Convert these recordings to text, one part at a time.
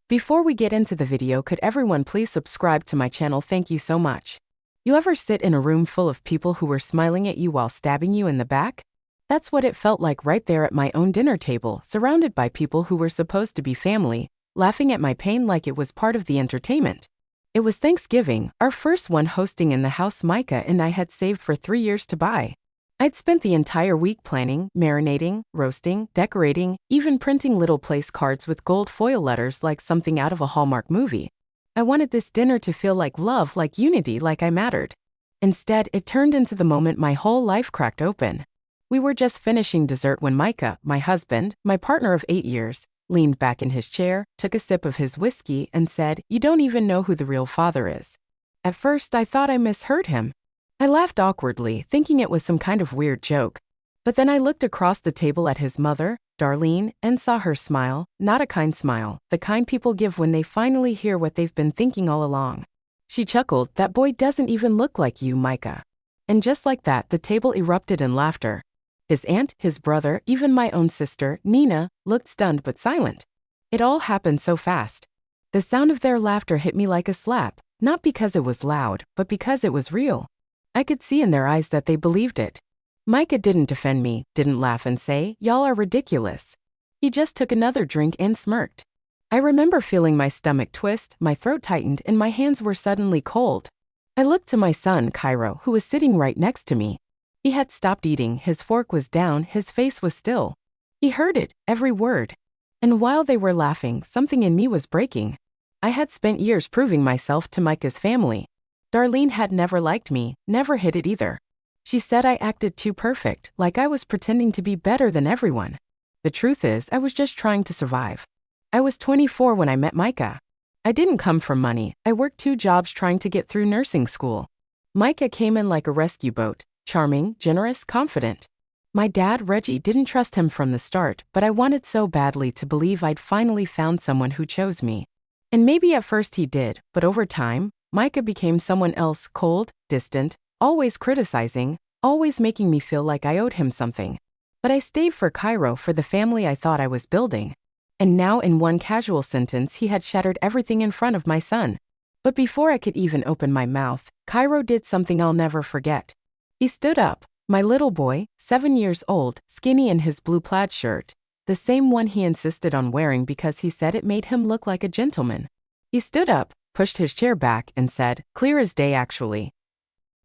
Before we get into the video, could everyone please subscribe to my channel? Thank you so much. You ever sit in a room full of people who were smiling at you while stabbing you in the back? That's what it felt like right there at my own dinner table, surrounded by people who were supposed to be family, laughing at my pain like it was part of the entertainment. It was Thanksgiving, our first one hosting in the house Micah and I had saved for 3 years to buy. I'd spent the entire week planning, marinating, roasting, decorating, even printing little place cards with gold foil letters like something out of a Hallmark movie. I wanted this dinner to feel like love, like unity, like I mattered. Instead, it turned into the moment my whole life cracked open. We were just finishing dessert when Micah, my husband, my partner of 8 years, leaned back in his chair, took a sip of his whiskey, and said, "You don't even know who the real father is." At first, I thought I misheard him. I laughed awkwardly, thinking it was some kind of weird joke. But then I looked across the table at his mother, Darlene, and saw her smile, not a kind smile, the kind people give when they finally hear what they've been thinking all along. She chuckled, "That boy doesn't even look like you, Micah." And just like that, the table erupted in laughter. His aunt, his brother, even my own sister, Nina, looked stunned but silent. It all happened so fast. The sound of their laughter hit me like a slap, not because it was loud, but because it was real. I could see in their eyes that they believed it. Micah didn't defend me, didn't laugh and say, "Y'all are ridiculous." He just took another drink and smirked. I remember feeling my stomach twist, my throat tightened, and my hands were suddenly cold. I looked to my son, Cairo, who was sitting right next to me. He had stopped eating, his fork was down, his face was still. He heard it, every word. And while they were laughing, something in me was breaking. I had spent years proving myself to Micah's family. Darlene had never liked me, never hid it either. She said I acted too perfect, like I was pretending to be better than everyone. The truth is, I was just trying to survive. I was 24 when I met Micah. I didn't come from money, I worked 2 jobs trying to get through nursing school. Micah came in like a rescue boat, charming, generous, confident. My dad, Reggie, didn't trust him from the start, but I wanted so badly to believe I'd finally found someone who chose me. And maybe at first he did, but over time, Micah became someone else, cold, distant, always criticizing, always making me feel like I owed him something. But I stayed for Cairo, for the family I thought I was building. And now in one casual sentence he had shattered everything in front of my son. But before I could even open my mouth, Cairo did something I'll never forget. He stood up, my little boy, 7 years old, skinny in his blue plaid shirt, the same one he insisted on wearing because he said it made him look like a gentleman. He stood up, pushed his chair back, and said, "Clear as day actually.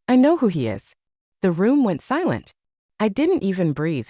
I know who he is." The room went silent. I didn't even breathe.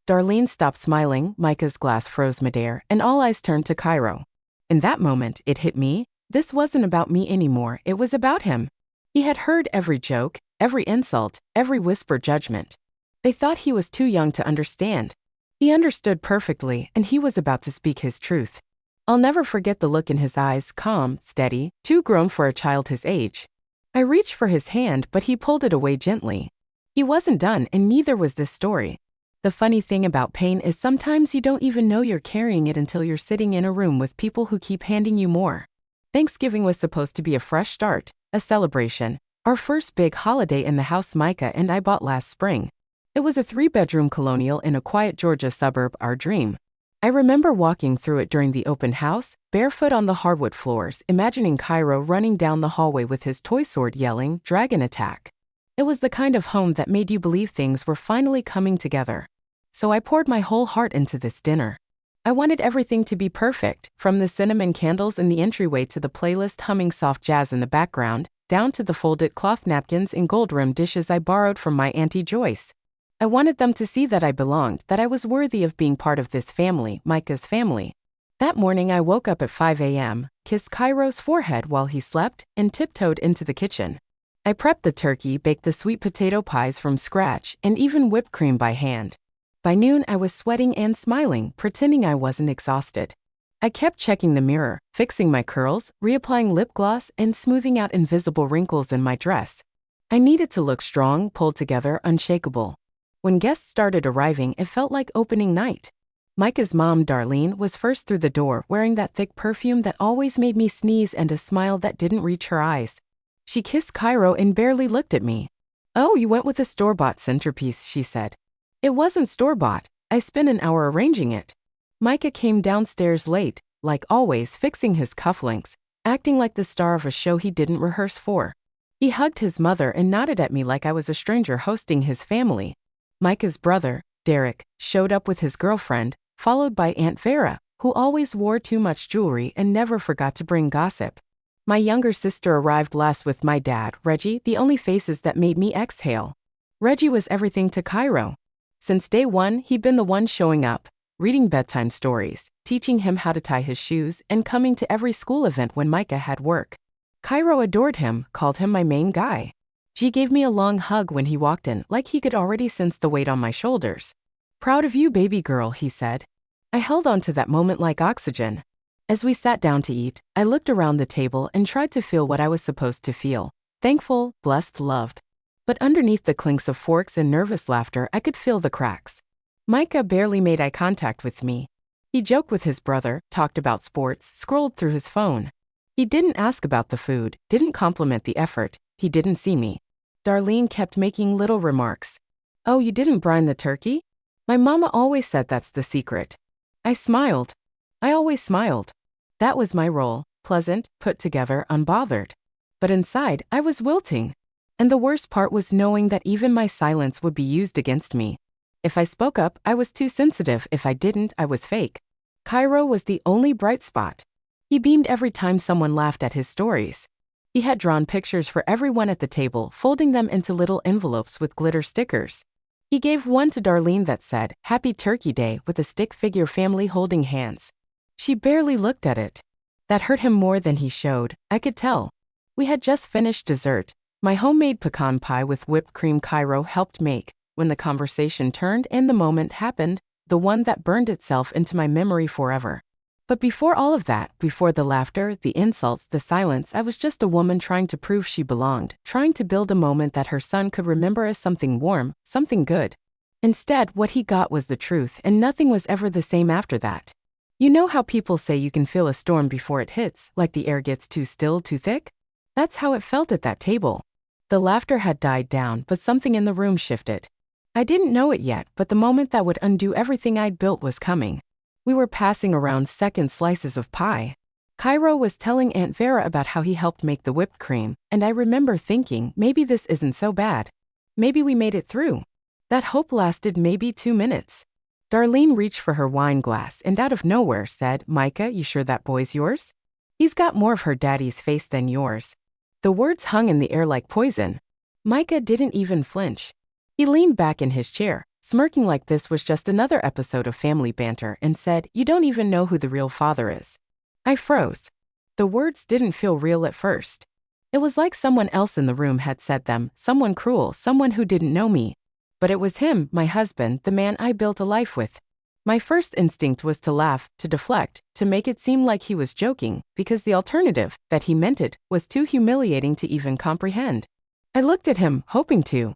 Darlene stopped smiling, Micah's glass froze midair, and all eyes turned to Cairo. In that moment, it hit me. This wasn't about me anymore, it was about him. He had heard every joke, every insult, every whispered judgment. They thought he was too young to understand. He understood perfectly, and he was about to speak his truth. I'll never forget the look in his eyes, calm, steady, too grown for a child his age. I reached for his hand, but he pulled it away gently. He wasn't done, and neither was this story. The funny thing about pain is sometimes you don't even know you're carrying it until you're sitting in a room with people who keep handing you more. Thanksgiving was supposed to be a fresh start, a celebration, our first big holiday in the house Micah and I bought last spring. It was a 3-bedroom colonial in a quiet Georgia suburb, our dream. I remember walking through it during the open house, barefoot on the hardwood floors, imagining Cairo running down the hallway with his toy sword yelling, "Dragon attack." It was the kind of home that made you believe things were finally coming together. So I poured my whole heart into this dinner. I wanted everything to be perfect, from the cinnamon candles in the entryway to the playlist humming soft jazz in the background, down to the folded cloth napkins and gold-rimmed dishes I borrowed from my Auntie Joyce. I wanted them to see that I belonged, that I was worthy of being part of this family, Micah's family. That morning I woke up at 5 a.m., kissed Cairo's forehead while he slept, and tiptoed into the kitchen. I prepped the turkey, baked the sweet potato pies from scratch, and even whipped cream by hand. By noon I was sweating and smiling, pretending I wasn't exhausted. I kept checking the mirror, fixing my curls, reapplying lip gloss, and smoothing out invisible wrinkles in my dress. I needed to look strong, pulled together, unshakable. When guests started arriving, it felt like opening night. Micah's mom, Darlene, was first through the door, wearing that thick perfume that always made me sneeze and a smile that didn't reach her eyes. She kissed Cairo and barely looked at me. "Oh, you went with a store-bought centerpiece," she said. "It wasn't store-bought. I spent an hour arranging it." Micah came downstairs late, like always fixing his cufflinks, acting like the star of a show he didn't rehearse for. He hugged his mother and nodded at me like I was a stranger hosting his family. Micah's brother, Derek, showed up with his girlfriend, followed by Aunt Vera, who always wore too much jewelry and never forgot to bring gossip. My younger sister arrived last with my dad, Reggie, the only faces that made me exhale. Reggie was everything to Cairo. Since day one, he'd been the one showing up, reading bedtime stories, teaching him how to tie his shoes, and coming to every school event when Micah had work. Cairo adored him, called him my main guy. She gave me a long hug when he walked in, like he could already sense the weight on my shoulders. "Proud of you, baby girl," he said. I held on to that moment like oxygen. As we sat down to eat, I looked around the table and tried to feel what I was supposed to feel. Thankful, blessed, loved. But underneath the clinks of forks and nervous laughter, I could feel the cracks. Micah barely made eye contact with me. He joked with his brother, talked about sports, scrolled through his phone. He didn't ask about the food, didn't compliment the effort, he didn't see me. Darlene kept making little remarks. "Oh, you didn't brine the turkey? My mama always said that's the secret." I smiled. I always smiled. That was my role, pleasant, put together, unbothered. But inside, I was wilting. And the worst part was knowing that even my silence would be used against me. If I spoke up, I was too sensitive. If I didn't, I was fake. Cairo was the only bright spot. He beamed every time someone laughed at his stories. He had drawn pictures for everyone at the table, folding them into little envelopes with glitter stickers. He gave one to Darlene that said, "Happy Turkey Day," with a stick figure family holding hands. She barely looked at it. That hurt him more than he showed, I could tell. We had just finished dessert, my homemade pecan pie with whipped cream Cairo helped make, when the conversation turned and the moment happened, the one that burned itself into my memory forever. But before all of that, before the laughter, the insults, the silence, I was just a woman trying to prove she belonged, trying to build a moment that her son could remember as something warm, something good. Instead, what he got was the truth, and nothing was ever the same after that. You know how people say you can feel a storm before it hits, like the air gets too still, too thick? That's how it felt at that table. The laughter had died down, but something in the room shifted. I didn't know it yet, but the moment that would undo everything I'd built was coming. We were passing around second slices of pie. Cairo was telling Aunt Vera about how he helped make the whipped cream, and I remember thinking, maybe this isn't so bad. Maybe we made it through. That hope lasted maybe 2 minutes. Darlene reached for her wine glass and out of nowhere said, "Micah, you sure that boy's yours? He's got more of her daddy's face than yours." The words hung in the air like poison. Micah didn't even flinch. He leaned back in his chair, smirking like this was just another episode of family banter, and said, "You don't even know who the real father is." I froze. The words didn't feel real at first. It was like someone else in the room had said them, someone cruel, someone who didn't know me. But it was him, my husband, the man I built a life with. My first instinct was to laugh, to deflect, to make it seem like he was joking, because the alternative, that he meant it, was too humiliating to even comprehend. I looked at him, hoping to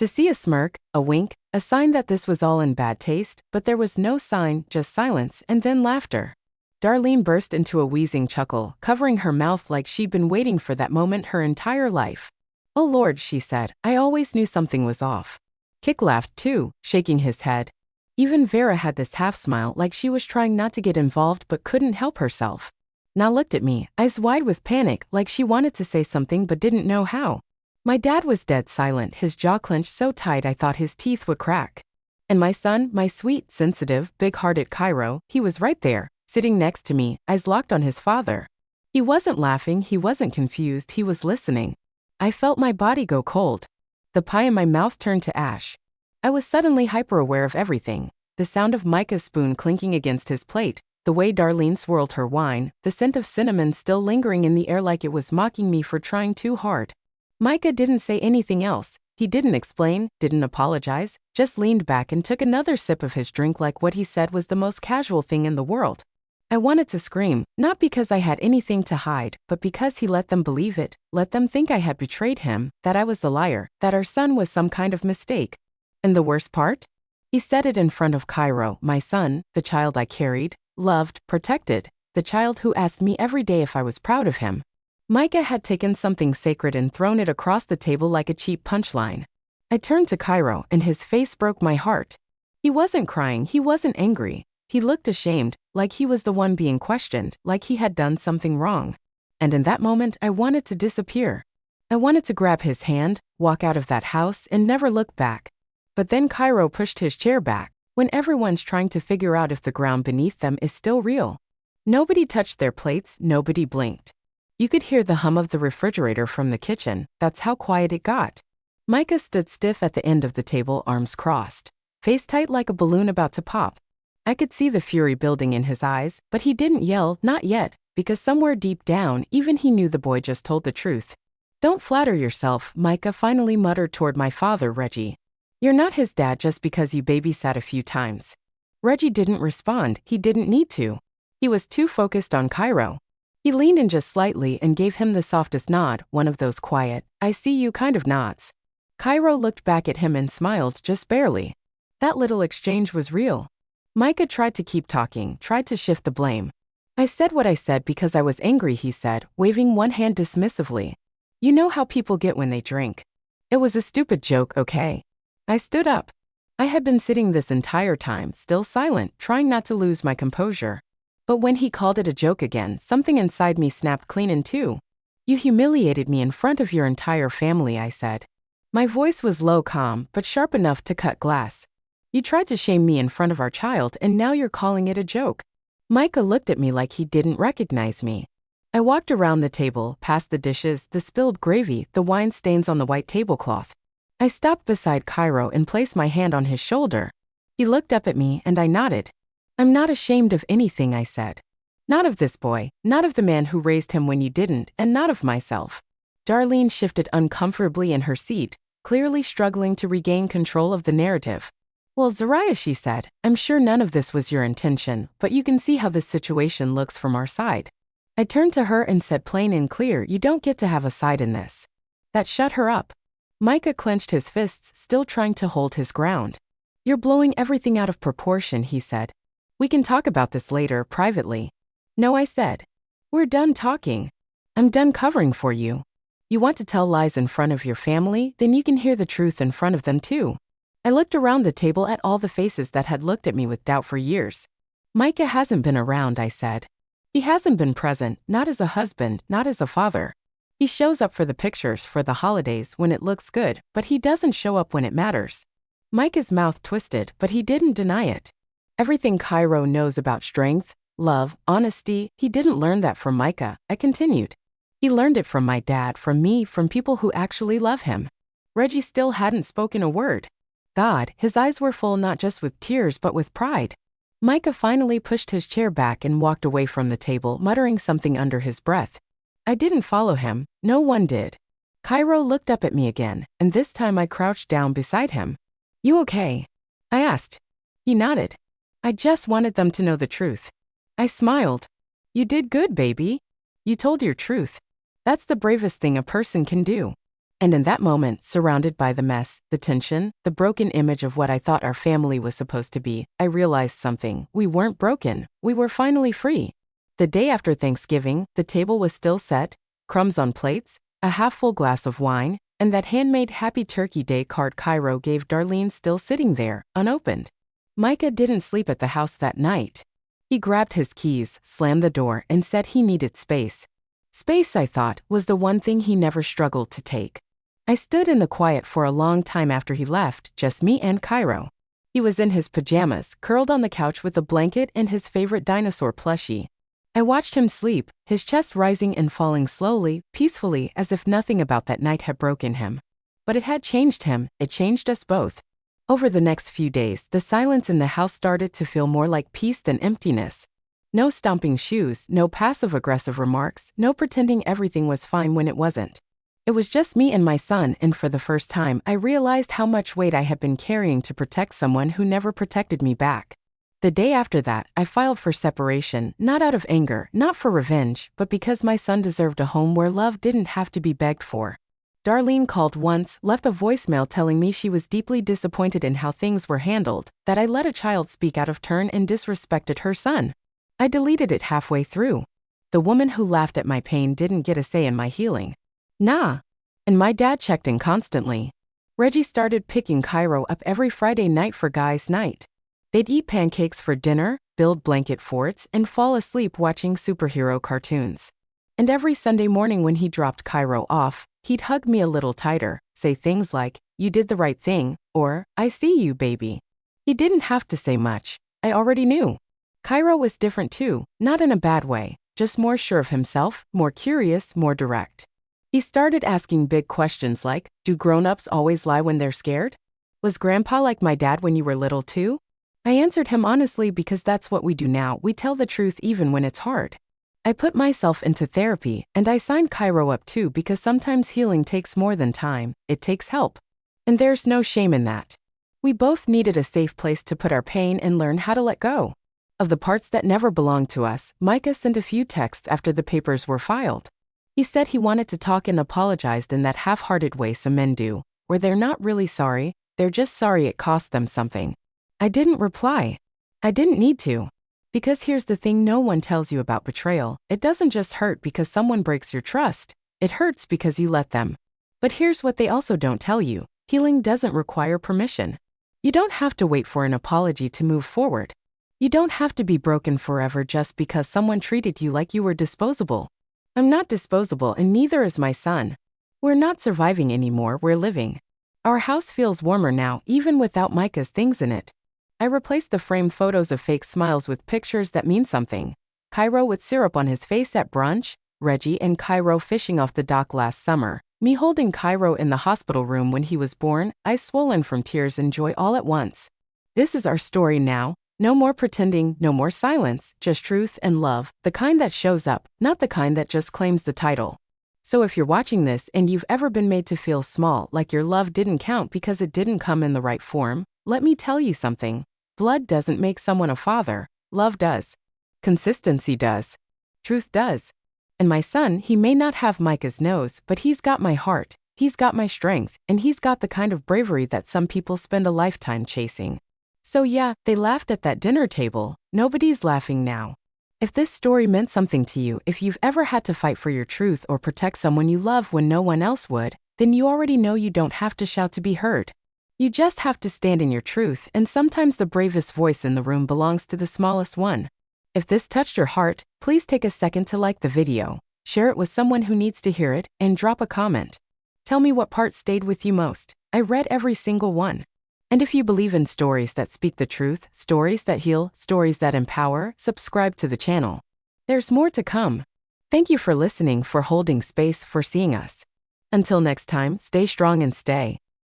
see a smirk, a wink, a sign that this was all in bad taste, but there was no sign, just silence, and then laughter. Darlene burst into a wheezing chuckle, covering her mouth like she'd been waiting for that moment her entire life. "Oh Lord," she said, "I always knew something was off." Kik laughed too, shaking his head. Even Vera had this half smile like she was trying not to get involved but couldn't help herself. Now looked at me, eyes wide with panic, like she wanted to say something but didn't know how. My dad was dead silent, his jaw clenched so tight I thought his teeth would crack. And my son, my sweet, sensitive, big-hearted Cairo, he was right there, sitting next to me, eyes locked on his father. He wasn't laughing, he wasn't confused, he was listening. I felt my body go cold. The pie in my mouth turned to ash. I was suddenly hyper-aware of everything. The sound of Micah's spoon clinking against his plate, the way Darlene swirled her wine, the scent of cinnamon still lingering in the air like it was mocking me for trying too hard. Micah didn't say anything else. He didn't explain, didn't apologize, just leaned back and took another sip of his drink like what he said was the most casual thing in the world. I wanted to scream, not because I had anything to hide, but because he let them believe it, let them think I had betrayed him, that I was the liar, that our son was some kind of mistake. And the worst part? He said it in front of Cairo, my son, the child I carried, loved, protected, the child who asked me every day if I was proud of him. Micah had taken something sacred and thrown it across the table like a cheap punchline. I turned to Cairo, and his face broke my heart. He wasn't crying, he wasn't angry. He looked ashamed, like he was the one being questioned, like he had done something wrong. And in that moment, I wanted to disappear. I wanted to grab his hand, walk out of that house, and never look back. But then Cairo pushed his chair back, when everyone's trying to figure out if the ground beneath them is still real. Nobody touched their plates, nobody blinked. You could hear the hum of the refrigerator from the kitchen, that's how quiet it got. Micah stood stiff at the end of the table, arms crossed, face tight like a balloon about to pop. I could see the fury building in his eyes, but he didn't yell, not yet, because somewhere deep down, even he knew the boy just told the truth. "Don't flatter yourself," Micah finally muttered toward my father, Reggie. "You're not his dad just because you babysat a few times." Reggie didn't respond, he didn't need to. He was too focused on Cairo. He leaned in just slightly and gave him the softest nod, one of those quiet, "I see you" kind of nods. Cairo looked back at him and smiled, just barely. That little exchange was real. Micah tried to keep talking, tried to shift the blame. "I said what I said because I was angry," he said, waving one hand dismissively. "You know how people get when they drink. It was a stupid joke, okay?" I stood up. I had been sitting this entire time, still silent, trying not to lose my composure. But when he called it a joke again, something inside me snapped clean in two. "You humiliated me in front of your entire family," I said. My voice was low, calm, but sharp enough to cut glass. "You tried to shame me in front of our child, and now you're calling it a joke." Micah looked at me like he didn't recognize me. I walked around the table, past the dishes, the spilled gravy, the wine stains on the white tablecloth. I stopped beside Cairo and placed my hand on his shoulder. He looked up at me and I nodded. "I'm not ashamed of anything," I said. "Not of this boy, not of the man who raised him when you didn't, and not of myself." Darlene shifted uncomfortably in her seat, clearly struggling to regain control of the narrative. "Well, Zariah," she said, "I'm sure none of this was your intention, but you can see how this situation looks from our side." I turned to her and said plain and clear, "You don't get to have a side in this." That shut her up. Micah clenched his fists, still trying to hold his ground. "You're blowing everything out of proportion," he said. "We can talk about this later, privately." "No," I said. "We're done talking. I'm done covering for you. You want to tell lies in front of your family, then you can hear the truth in front of them too." I looked around the table at all the faces that had looked at me with doubt for years. "Micah hasn't been around," I said. "He hasn't been present, not as a husband, not as a father. He shows up for the pictures, for the holidays, when it looks good, but he doesn't show up when it matters." Micah's mouth twisted, but he didn't deny it. Everything Cairo knows about strength, love, honesty, he didn't learn that from Micah, I continued. He learned it from my dad, from me, from people who actually love him. Reggie still hadn't spoken a word. God, his eyes were full not just with tears but with pride. Micah finally pushed his chair back and walked away from the table, muttering something under his breath. I didn't follow him, no one did. Cairo looked up at me again, and this time I crouched down beside him. "You okay?" I asked. He nodded. "I just wanted them to know the truth." I smiled. "You did good, baby. You told your truth. That's the bravest thing a person can do." And in that moment, surrounded by the mess, the tension, the broken image of what I thought our family was supposed to be, I realized something. We weren't broken. We were finally free. The day after Thanksgiving, the table was still set, crumbs on plates, a half-full glass of wine, and that handmade Happy Turkey Day card Cairo gave Darlene still sitting there, unopened. Micah didn't sleep at the house that night. He grabbed his keys, slammed the door, and said he needed space. Space, I thought, was the one thing he never struggled to take. I stood in the quiet for a long time after he left, just me and Cairo. He was in his pajamas, curled on the couch with a blanket and his favorite dinosaur plushie. I watched him sleep, his chest rising and falling slowly, peacefully, as if nothing about that night had broken him. But it had changed him, it changed us both. Over the next few days, the silence in the house started to feel more like peace than emptiness. No stomping shoes, no passive-aggressive remarks, no pretending everything was fine when it wasn't. It was just me and my son, and for the first time, I realized how much weight I had been carrying to protect someone who never protected me back. The day after that, I filed for separation, not out of anger, not for revenge, but because my son deserved a home where love didn't have to be begged for. Darlene called once, left a voicemail telling me she was deeply disappointed in how things were handled, that I let a child speak out of turn and disrespected her son. I deleted it halfway through. The woman who laughed at my pain didn't get a say in my healing. Nah. And my dad checked in constantly. Reggie started picking Cairo up every Friday night for guys' night. They'd eat pancakes for dinner, build blanket forts, and fall asleep watching superhero cartoons. And every Sunday morning when he dropped Cairo off, he'd hug me a little tighter, say things like, "You did the right thing," or, "I see you, baby." He didn't have to say much. I already knew. Cairo was different too, not in a bad way, just more sure of himself, more curious, more direct. He started asking big questions like, do grown-ups always lie when they're scared? Was Grandpa like my dad when you were little too? I answered him honestly because that's what we do now. We tell the truth even when it's hard. I put myself into therapy, and I signed Cairo up too because sometimes healing takes more than time, it takes help. And there's no shame in that. We both needed a safe place to put our pain and learn how to let go. Of the parts that never belonged to us, Micah sent a few texts after the papers were filed. He said he wanted to talk and apologized in that half-hearted way some men do, where they're not really sorry, they're just sorry it cost them something. I didn't reply. I didn't need to. Because here's the thing no one tells you about betrayal. It doesn't just hurt because someone breaks your trust. It hurts because you let them. But here's what they also don't tell you. Healing doesn't require permission. You don't have to wait for an apology to move forward. You don't have to be broken forever just because someone treated you like you were disposable. I'm not disposable and neither is my son. We're not surviving anymore, we're living. Our house feels warmer now, even without Micah's things in it. I replaced the framed photos of fake smiles with pictures that mean something. Cairo with syrup on his face at brunch, Reggie and Cairo fishing off the dock last summer, me holding Cairo in the hospital room when he was born, eyes swollen from tears and joy all at once. This is our story now. No more pretending, no more silence, just truth and love, the kind that shows up, not the kind that just claims the title. So if you're watching this and you've ever been made to feel small, like your love didn't count because it didn't come in the right form, let me tell you something. Blood doesn't make someone a father. Love does. Consistency does. Truth does. And my son, he may not have Micah's nose, but he's got my heart, he's got my strength, and he's got the kind of bravery that some people spend a lifetime chasing. So yeah, they laughed at that dinner table. Nobody's laughing now. If this story meant something to you, if you've ever had to fight for your truth or protect someone you love when no one else would, then you already know you don't have to shout to be heard. You just have to stand in your truth, and sometimes the bravest voice in the room belongs to the smallest one. If this touched your heart, please take a second to like the video, share it with someone who needs to hear it, and drop a comment. Tell me what part stayed with you most. I read every single one. And if you believe in stories that speak the truth, stories that heal, stories that empower, subscribe to the channel. There's more to come. Thank you for listening, for holding space, for seeing us. Until next time, stay strong and stay